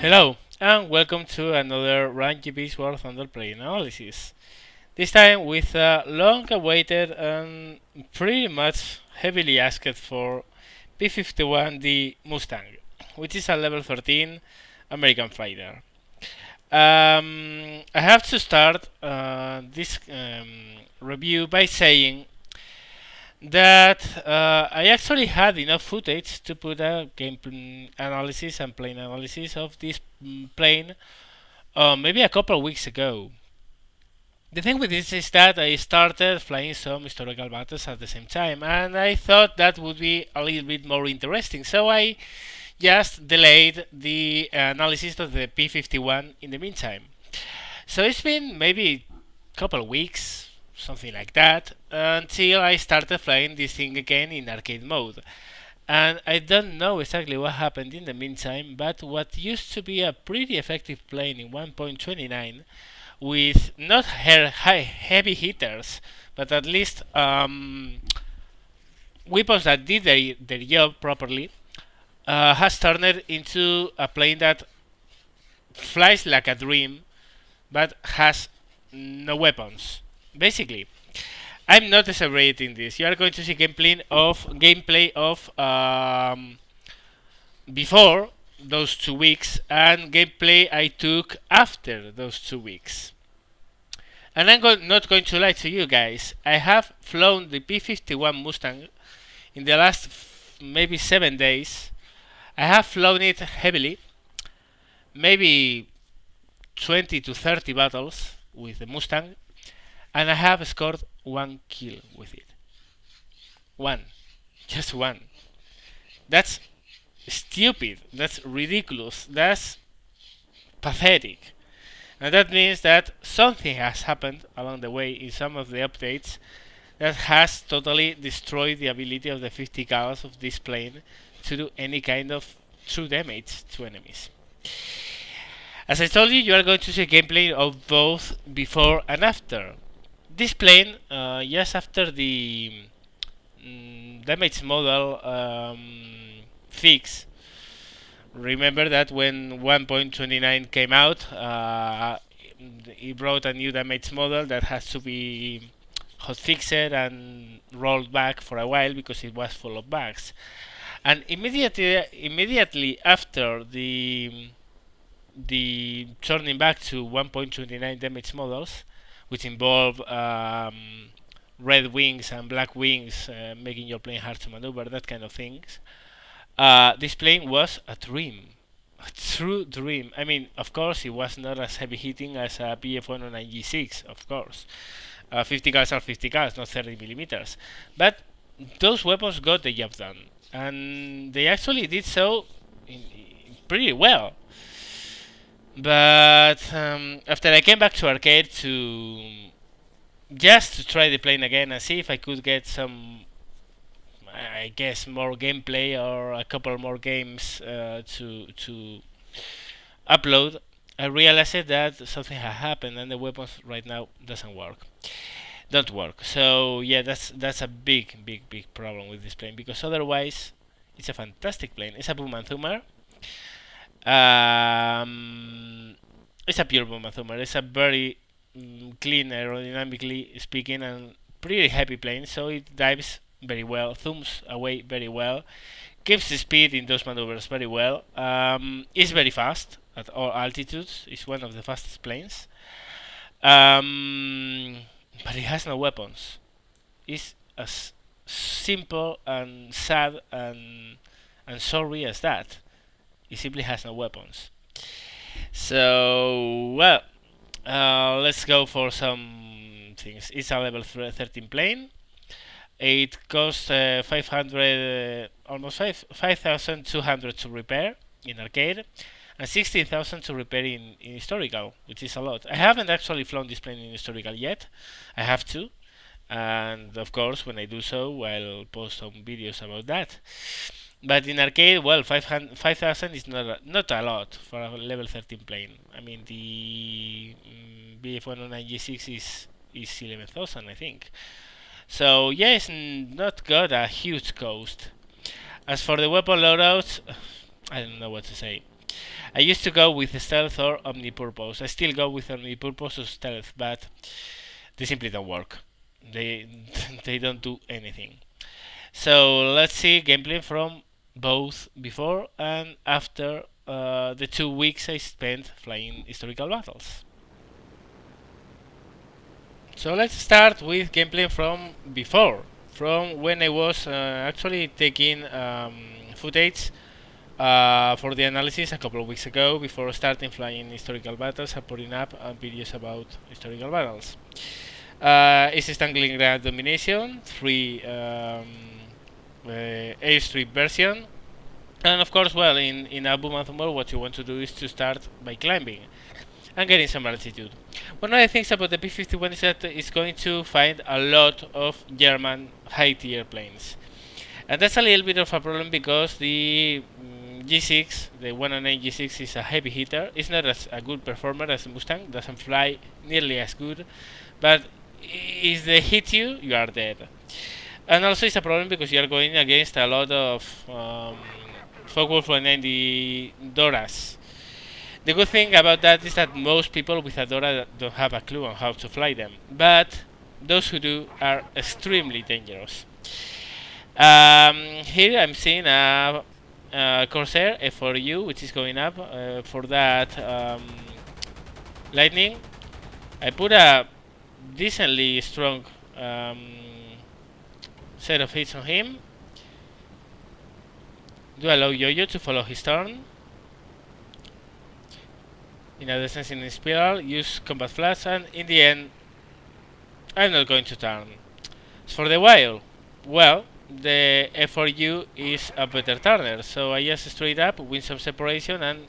Hello, and welcome to another RunGP's War Thunder Play analysis. This time with a long-awaited and pretty much heavily asked for P51D Mustang, which is a level 13 American fighter. I have to start this review by saying that I actually had enough footage to put a game analysis and plane analysis of this plane maybe a couple of weeks ago. The thing with this is that I started flying some historical battles at the same time, and I thought that would be a little bit more interesting, so I just delayed the analysis of the P51 in the meantime. So it's been maybe a couple of weeks, something like that, until I started flying this thing again in arcade mode. And I don't know exactly what happened in the meantime, but what used to be a pretty effective plane in 1.29 with not high heavy hitters, but at least weapons that did their job properly, has turned into a plane that flies like a dream, but has no weapons. Basically, I'm not exaggerating this. You are going to see gameplay of before those 2 weeks and gameplay I took after those 2 weeks. And not going to lie to you guys. I have flown the P51 Mustang in the last maybe 7 days. I have flown it heavily, maybe 20 to 30 battles with the Mustang, and I have scored 1 kill with it. One. Just one. That's stupid. That's ridiculous. That's pathetic. And that means that something has happened along the way in some of the updates that has totally destroyed the ability of the 50 cals of this plane to do any kind of true damage to enemies. As I told you, you are going to see gameplay of both before and after. This plane, just after the damage model fix, remember that when 1.29 came out, it brought a new damage model that has to be hotfixed and rolled back for a while because it was full of bugs. And immediately after the turning back to 1.29 damage models, which involve red wings and black wings, making your plane hard to maneuver, that kind of things. This plane was a dream, a true dream. I mean, of course, it was not as heavy hitting as a PF109 G6, of course. 50 cals are 50 cals, not 30 millimeters. But those weapons got the job done, and they actually did so pretty well. But after I came back to arcade just to try the plane again and see if I could get some, I guess, more gameplay or a couple more games to upload, I realized that something had happened and the weapons right now don't work. So yeah, that's a big problem with this plane, because otherwise it's a fantastic plane. It's a boom and thumber. It's a pure boom and thumber. It's a very clean, aerodynamically speaking, and pretty heavy plane, so it dives very well, thumbs away very well, keeps the speed in those maneuvers very well, is very fast at all altitudes, is one of the fastest planes, but it has no weapons. It's as simple and sad and sorry as that. It simply has no weapons. So, well, let's go for some things. It's a level 13 plane. It costs 500, almost 5,200 to repair in arcade, and 16,000 to repair in historical, which is a lot. I haven't actually flown this plane in historical yet. I have to, and of course, when I do so, I'll post some videos about that. But in arcade, well, 5,000 is not a lot for a level 13 plane. I mean, the BF109 G6 is 11,000, I think. So yeah, it's not got a huge cost. As for the weapon loadouts, I don't know what to say. I used to go with stealth or omnipurpose. I still go with omnipurpose or stealth, but they simply don't work. They they don't do anything. So let's see gameplay from both before and after the 2 weeks I spent flying historical battles. So let's start with gameplay from before, from when I was actually taking footage for the analysis a couple of weeks ago before starting flying historical battles and putting up videos about historical battles. It's Stalingrad domination, 3 airstrip version, and of course, well, in Abu Mazmur, what you want to do is to start by climbing and getting some altitude. One of the things about the P51 is that it's going to find a lot of German high-tier planes. And that's a little bit of a problem because the G6, the 109 G6 is a heavy hitter. It's not as a good performer as the Mustang, doesn't fly nearly as good, but if they hit you, you are dead. And also it's a problem because you are going against a lot of Focke-Wulf 190 Doras. The good thing about that is that most people with a Dora don't have a clue on how to fly them, but those who do are extremely dangerous. Here I'm seeing a Corsair F4U which is going up for that lightning. I put a decently strong set of hits on him. Do a low yo-yo to follow his turn. In a descending spiral, use combat flash, and in the end, I'm not going to turn. As for the while, well, the F4U is a better turner, so I just straight up win some separation and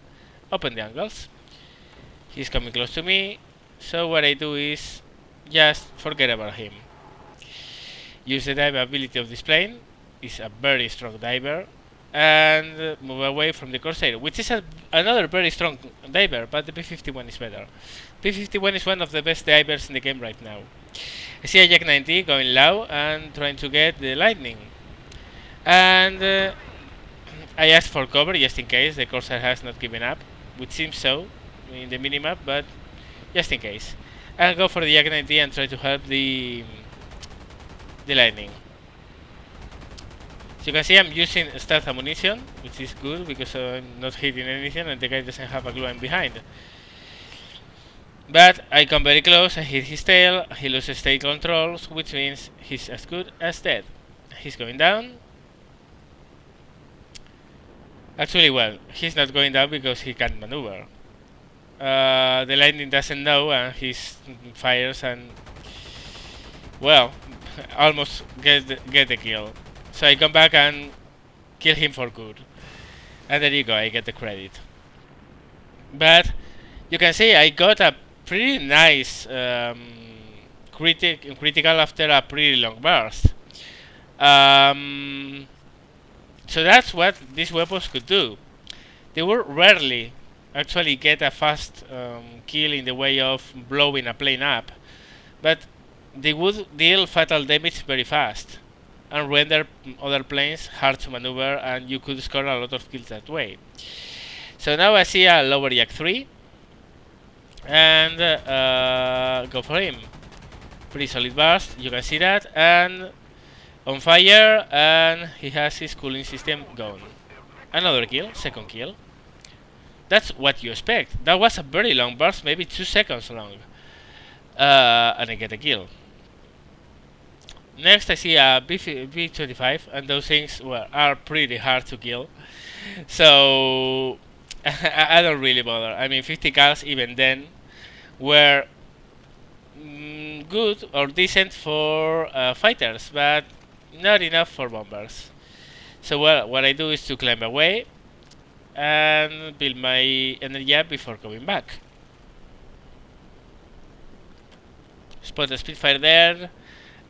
open the angles. He's coming close to me, so what I do is just forget about him. Use the dive ability of this plane, is a very strong diver, and move away from the Corsair, which is another very strong diver, but the P51 is better. P51 is one of the best divers in the game right now. I see a Jack 90 going low and trying to get the lightning, and I asked for cover just in case the Corsair has not given up, which seems so in the minimap, but just in case. I'll go for the Jack 90 and try to help the lightning. So you can see I'm using stealth ammunition, which is good because I'm not hitting anything and the guy doesn't have a clue I'm behind. But I come very close, I hit his tail, he loses state controls, which means he's as good as dead. He's going down. Actually, well, he's not going down because he can't maneuver. The lightning doesn't know and he fires and, well, almost get the kill. So I come back and kill him for good. And there you go, I get the credit. But you can see I got a pretty nice critical after a pretty long burst. So that's what these weapons could do. They will rarely actually get a fast kill in the way of blowing a plane up, but they would deal fatal damage very fast and render other planes hard to maneuver, and you could score a lot of kills that way. So now I see a lower Yak 3 and go for him. Pretty solid burst, you can see that, and on fire, and he has his cooling system gone. Another kill, second kill. That's what you expect. That was a very long burst, maybe 2 seconds long, and I get a kill. Next I see a B25, and those things, well, are pretty hard to kill, so I don't really bother. I mean, 50 kills even then were good or decent for fighters, but not enough for bombers. So well, what I do is to climb away and build my energy up before coming back. Spot a Spitfire there,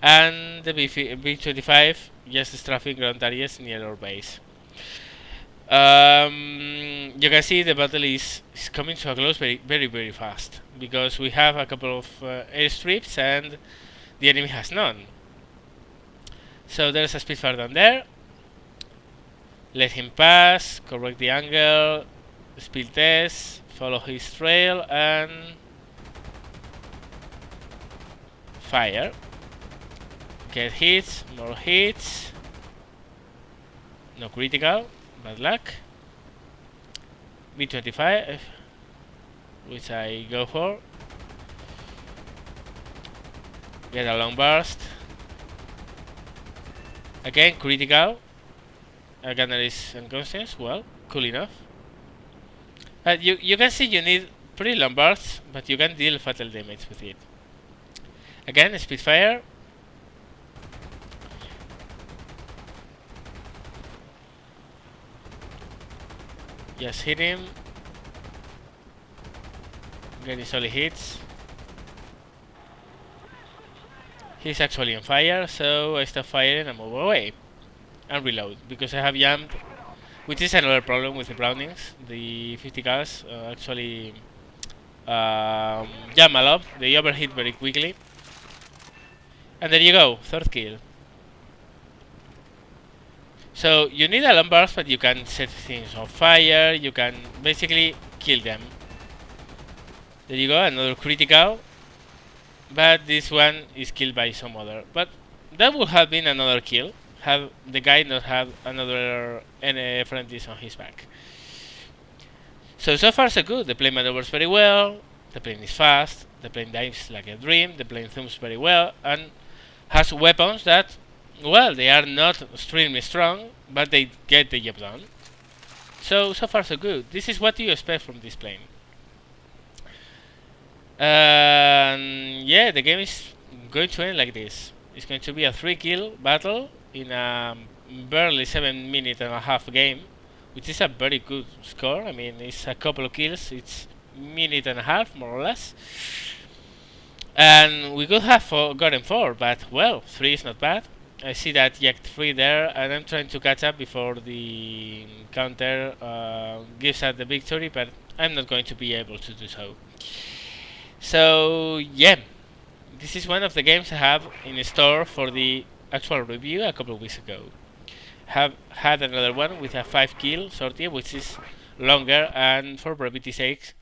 and the B-25 just strafing ground areas near our base. You can see the battle is coming to a close very fast, because we have a couple of airstrips and the enemy has none. So there's a Spitfire down there. Let him pass, correct the angle, Speed test, follow his trail and fire. Get hits, more hits. No critical, bad luck. B25, which I go for. Get a long burst. Again, critical. Gunner is unconscious. Well, cool enough. You can see you need pretty long bursts, but you can deal fatal damage with it. Again, Spitfire. Just hit him. Getting solid hits. He's actually on fire, so I stop firing and move away. And reload, because I have jammed, which is another problem with the Brownings. The 50 cals actually jam a lot. They overheat very quickly. And there you go, third kill. So you need a long burst, but you can set things on fire. You can basically kill them. There you go, another critical. But this one is killed by some other. But that would have been another kill, have the guy not have another apprentice on his back. So far so good. The plane maneuvers very well. The plane is fast. The plane dives like a dream. The plane zooms very well and has weapons that, well, they are not extremely strong, but they get the job done. So far so good. This is what you expect from this plane. And yeah, the game is going to end like this. It's going to be a 3-kill battle in a barely 7.5 game, which is a very good score. I mean, it's a couple of kills, it's 1.5 more or less. And we could have gotten 4, but well, 3 is not bad. I see that Yak 3 there, and I'm trying to catch up before the counter gives us the victory, but I'm not going to be able to do so. So yeah, this is one of the games I have in store for the actual review a couple of weeks ago. Have had another one with a 5-kill sortie, which is longer, and for brevity's sake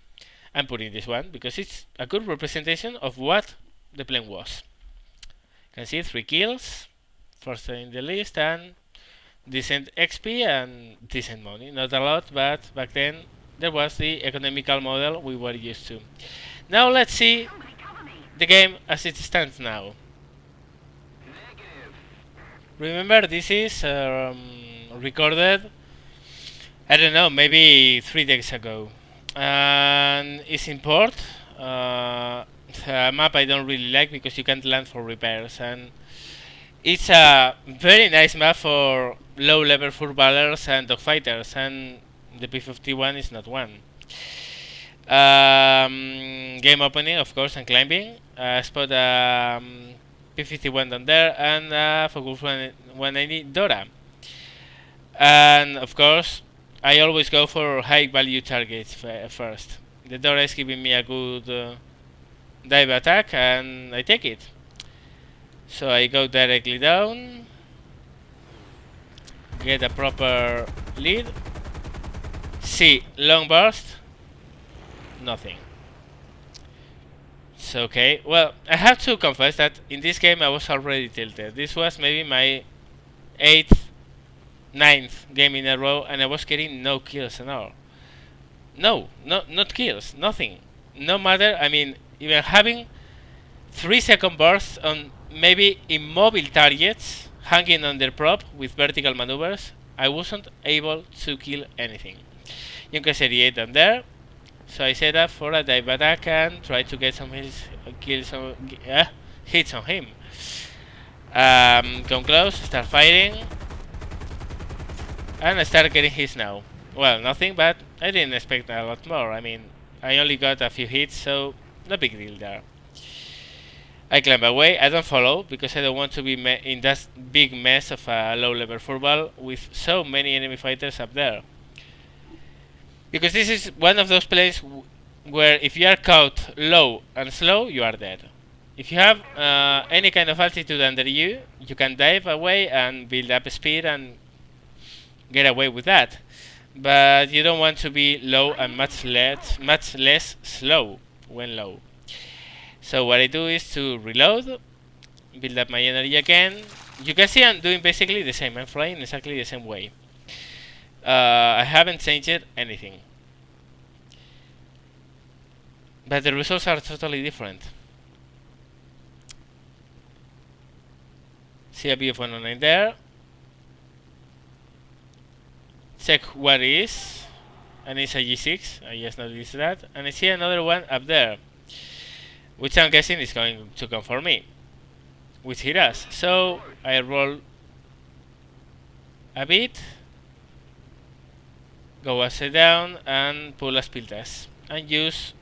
I'm putting this one because it's a good representation of what the plane was. You can see 3 kills, first in the list, and decent XP and decent money. Not a lot, but back then there was the economical model we were used to. Now let's see the game as it stands now. Remember, this is recorded, I don't know, maybe 3 days ago. And it's in port. A map I don't really like because you can't land for repairs. And it's a very nice map for low-level footballers and dogfighters. And the P51 is not one. Game opening, of course, and climbing. Spot P51 down there and focus 190 Dora. And of course, I always go for high value targets first. The Dora is giving me a good dive attack and I take it. So I go directly down, get a proper lead, see long burst, nothing. So okay, well, I have to confess that in this game I was already tilted. This was maybe my 8th, 9th game in a row and I was getting no kills at all. No, not kills, nothing. No matter, I mean, even having 3-second bursts on maybe immobile targets hanging on their prop with vertical maneuvers, I wasn't able to kill anything. You can see the 8 down there. So I set up for a dive attack and try to get some hits on him. Come close, start firing, and I start getting hits now. Well, nothing, but I didn't expect a lot more. I mean, I only got a few hits, so no big deal there. I climb away. I don't follow because I don't want to be in that big mess of a low-level football with so many enemy fighters up there. Because this is one of those places where if you are caught low and slow, you are dead. If you have any kind of altitude under you, you can dive away and build up speed and get away with that. but you don't want to be low and much less slow when low. So what I do is to reload, build up my energy again. You can see I'm doing basically the same. I'm flying exactly the same way. I haven't changed anything, but the results are totally different. See a P51D there. Check what is, and it's a G6. I just noticed that, and I see another one up there, which I'm guessing is going to come for me, which it does. So I roll a bit, go upside down, and pull a speed test, and use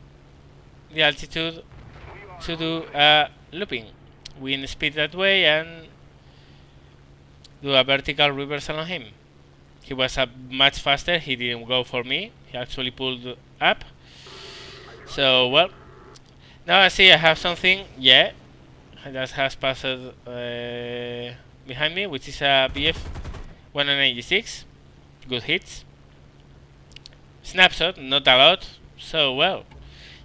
the altitude to do a looping. Wind speed that way and do a vertical reversal on him. He was up much faster, he didn't go for me, he actually pulled up. So, well, now I see I have something, yeah, that has passed behind me, which is a BF-186, good hits. Snapshot, not a lot, so well,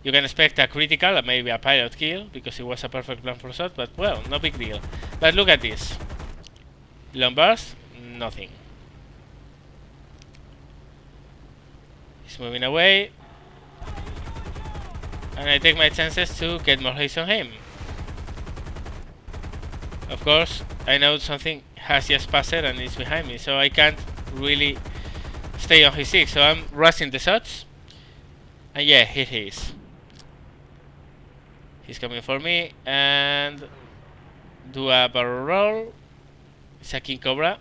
you can expect a critical and maybe a pilot kill, because it was a perfect plan for shot, but well, no big deal. But look at this. Long burst, nothing. He's moving away, and I take my chances to get more hits on him. Of course, I know something has just passed and is behind me, so I can't really stay on his 6, so I'm rushing the shots. And yeah, here he is. He's coming for me, and do a barrel roll. It's a King Cobra,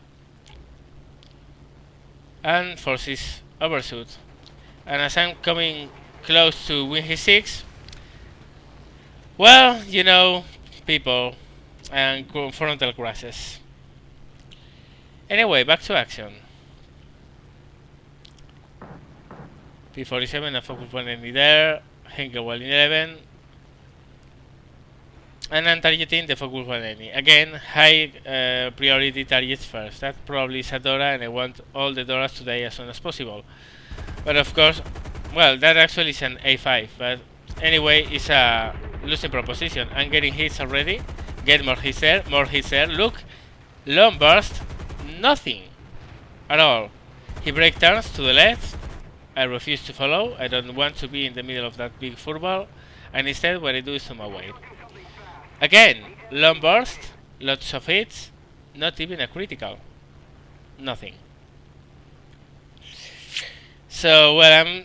and forces overshoot. And as I'm coming close to win his 6, well, you know, people and frontal crashes. Anyway, back to action. P47 and focus one enemy there, Henkel well in 11, and I'm targeting the focus one enemy. Again, high priority targets first. That probably is a Dora, and I want all the Doras to die as soon as possible. But of course, well, that actually is an A5, but anyway, it's a losing proposition. I'm getting hits already, get more hits there, look, long burst, nothing at all. He break turns to the left, I refuse to follow, I don't want to be in the middle of that big furball, and instead what I do is to my way. Again, long burst, lots of hits, not even a critical, nothing. So, well,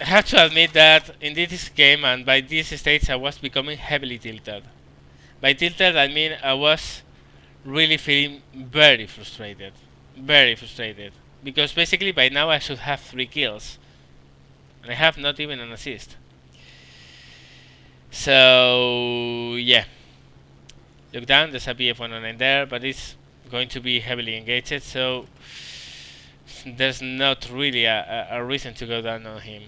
I have to admit that in this game and by this stage I was becoming heavily tilted. By tilted I mean I was really feeling very frustrated. Because basically by now I should have 3 kills. And I have not even an assist. So, yeah. Look down, there's a PF109 there, but it's going to be heavily engaged, so there's not really a reason to go down on him.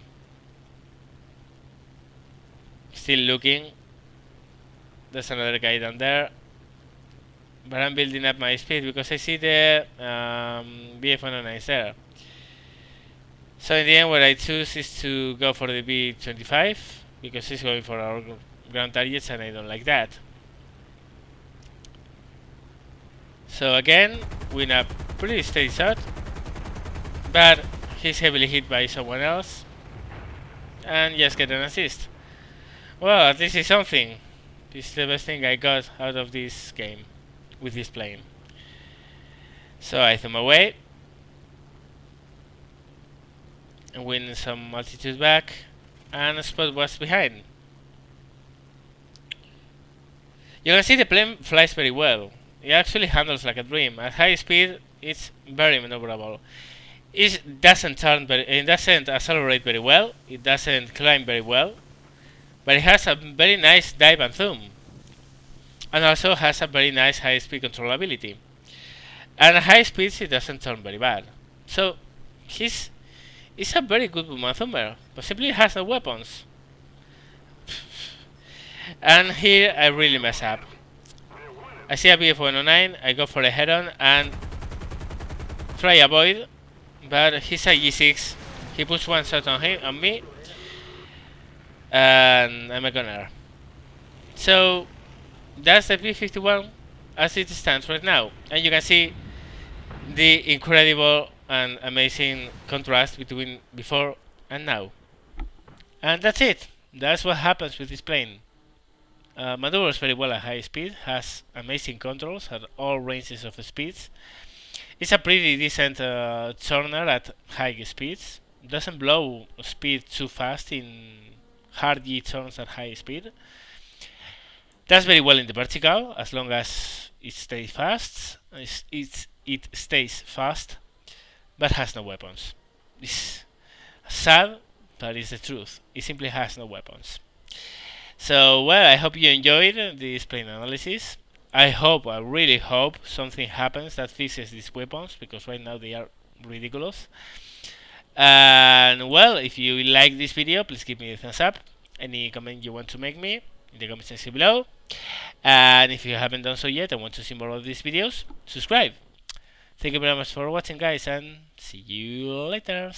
Still looking. There's another guy down there. But I'm building up my speed because I see the BF109 is there. So in the end what I choose is to go for the B25 because he's going for our ground targets and I don't like that. So again, win a pretty steady shot. But he's heavily hit by someone else. And just get an assist. Well, at least it's something. This is the best thing I got out of this game with this plane. So I threw my way and win some altitude back, and a spot was behind. You can see the plane flies very well. It actually handles like a dream. At high speed, it's very maneuverable. It doesn't accelerate very well. It doesn't climb very well, but it has a very nice dive and zoom, and also has a very nice high speed controllability. And at high speeds, it doesn't turn very bad. So he's a very good zoomer, but simply has no weapons. And here I really mess up. I see a BF-109, I go for a head-on and try avoid. but he's a G6. He puts one shot on me, and I'm a gunner. So that's the P51 as it stands right now, and you can see the incredible and amazing contrast between before and now. And that's it. That's what happens with this plane. Maneuvers very well at high speed, has amazing controls at all ranges of speeds. It's a pretty decent turner at high speeds. Doesn't blow speed too fast in hard G turns at high speed. Does very well in the vertical as long as it stays fast. It stays fast, but has no weapons. It's sad, but it's the truth. It simply has no weapons. So, well, I hope you enjoyed this plane analysis. I really hope something happens that fixes these weapons, because right now they are ridiculous. And, well, if you like this video, please give me a thumbs up. Any comment you want to make me in the comment section below. And if you haven't done so yet and want to see more of these videos, subscribe. Thank you very much for watching, guys, and see you later.